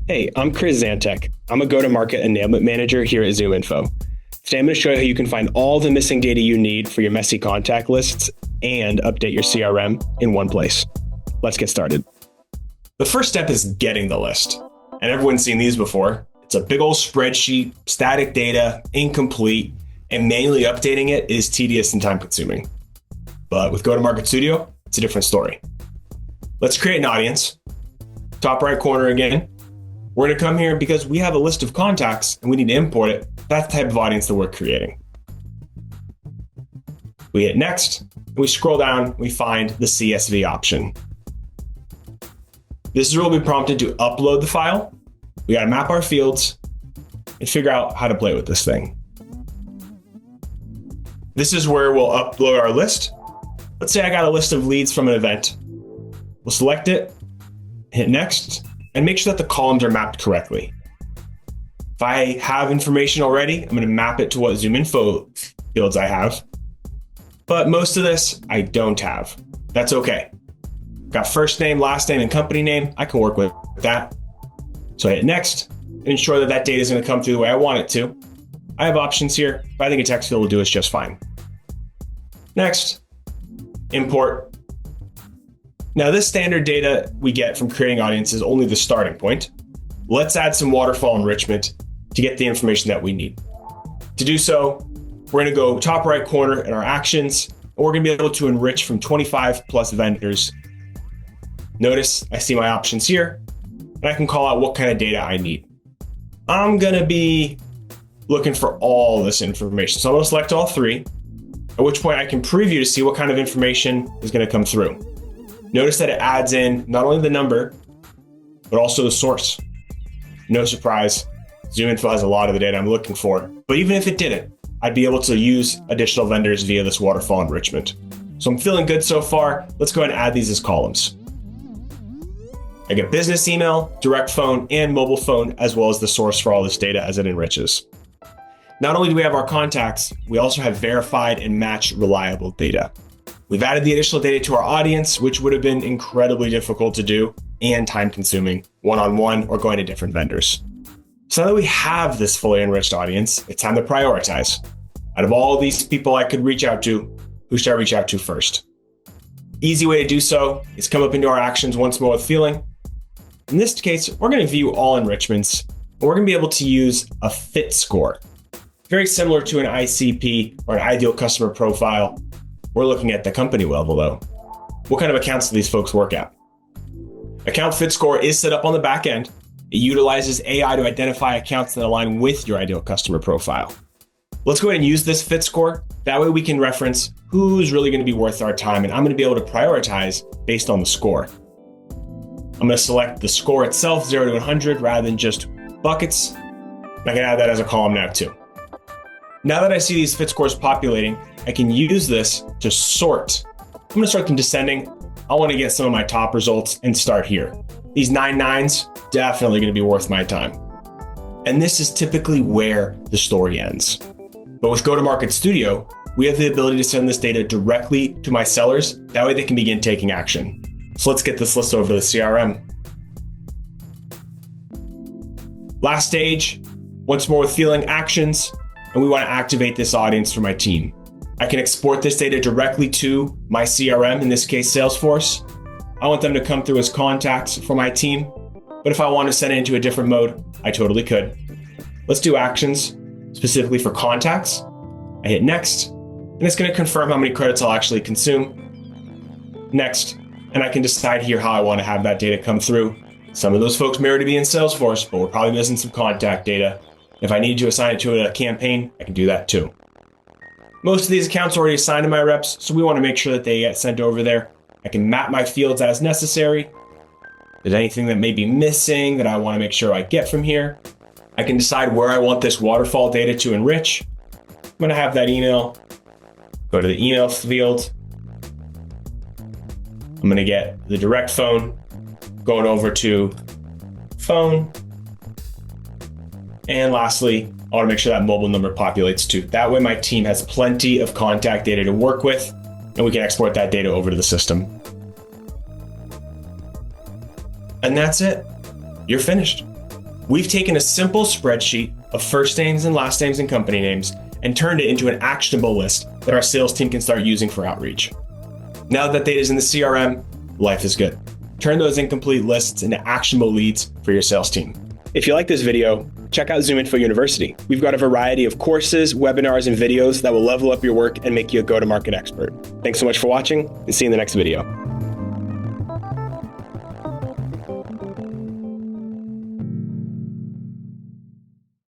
Hey, I'm Chris Zantek. I'm a go-to-market enablement manager here at ZoomInfo. Today, I'm going to show you how you can find all the missing data you need for your messy contact lists and update your CRM in one place. Let's get started. The first step is getting the list. And everyone's seen these before. It's a big old spreadsheet, static data, incomplete, and manually updating it is tedious and time-consuming. But with Go-to-Market Studio, it's a different story. Let's create an audience. Top right corner again. We're going to come here because we have a list of contacts and we need to import it. That's the type of audience that we're creating. We hit next, and we scroll down, we find the CSV option. This is where we'll be prompted to upload the file. We got to map our fields and figure out how to play with this thing. This is where we'll upload our list. Let's say I got a list of leads from an event. We'll select it, hit next, and make sure that the columns are mapped correctly. If I have information already, I'm going to map it to what ZoomInfo fields I have. But most of this I don't have. That's okay. Got first name, last name, and company name. I can work with that. So I hit next and ensure that that data is going to come through the way I want it to. I have options here, but I think a text field will do us just fine. Next, import. Now, this standard data we get from creating audiences is only the starting point. Let's add some waterfall enrichment to get the information that we need. To do so, we're going to go top right corner in our actions, and we're going to be able to enrich from 25 plus vendors. Notice I see my options here, and I can call out what kind of data I need. I'm going to be looking for all this information. So I'm going to select all three, at which point I can preview to see what kind of information is going to come through. Notice that it adds in not only the number, but also the source. No surprise, ZoomInfo has a lot of the data I'm looking for, but even if it didn't, I'd be able to use additional vendors via this waterfall enrichment. So I'm feeling good so far. Let's go ahead and add these as columns. I get business email, direct phone, and mobile phone, as well as the source for all this data as it enriches. Not only do we have our contacts, we also have verified and matched reliable data. We've added the additional data to our audience, which would have been incredibly difficult to do and time-consuming, one-on-one or going to different vendors. So now that we have this fully enriched audience, it's time to prioritize. Out of all these people I could reach out to, who should I reach out to first? Easy way to do so is come up into our actions once more with feeling. In this case, we're going to view all enrichments, and we're going to be able to use a fit score. Very similar to an ICP or an ideal customer profile. We're looking at the company level though. What kind of accounts do these folks work at? Account fit score is set up on the back end. It utilizes AI to identify accounts that align with your ideal customer profile. Let's go ahead and use this fit score. That way we can reference who's really going to be worth our time, and I'm going to be able to prioritize based on the score. I'm going to select the score itself, 0 to 100, rather than just buckets. I can add that as a column now too. Now that I see these fit scores populating, I can use this to sort. I'm going to sort them descending. I want to get some of my top results and start here. These 9 nines, definitely going to be worth my time. And this is typically where the story ends. But with Go-to-Market Studio, we have the ability to send this data directly to my sellers. That way they can begin taking action. So let's get this list over to the CRM. Last stage, once more with feeling actions, and we want to activate this audience for my team. I can export this data directly to my CRM, in this case, Salesforce. I want them to come through as contacts for my team, but if I want to send it into a different mode, I totally could. Let's do actions specifically for contacts. I hit next, and it's going to confirm how many credits I'll actually consume. Next, and I can decide here how I want to have that data come through. Some of those folks may already be in Salesforce, but we're probably missing some contact data. If I need to assign it to a campaign, I can do that too. Most of these accounts are already assigned to my reps, so we want to make sure that they get sent over there. I can map my fields as necessary. If there's anything that may be missing that I want to make sure I get from here, I can decide where I want this waterfall data to enrich. I'm going to have that email. Go to the email field. I'm going to get the direct phone, going over to phone. And lastly, I want to make sure that mobile number populates too. That way my team has plenty of contact data to work with, and we can export that data over to the system. And that's it. You're finished. We've taken a simple spreadsheet of first names and last names and company names and turned it into an actionable list that our sales team can start using for outreach. Now that data is in the CRM, life is good. Turn those incomplete lists into actionable leads for your sales team. If you like this video, check out ZoomInfo University. We've got a variety of courses, webinars, and videos that will level up your work and make you a go-to-market expert. Thanks so much for watching, and see you in the next video.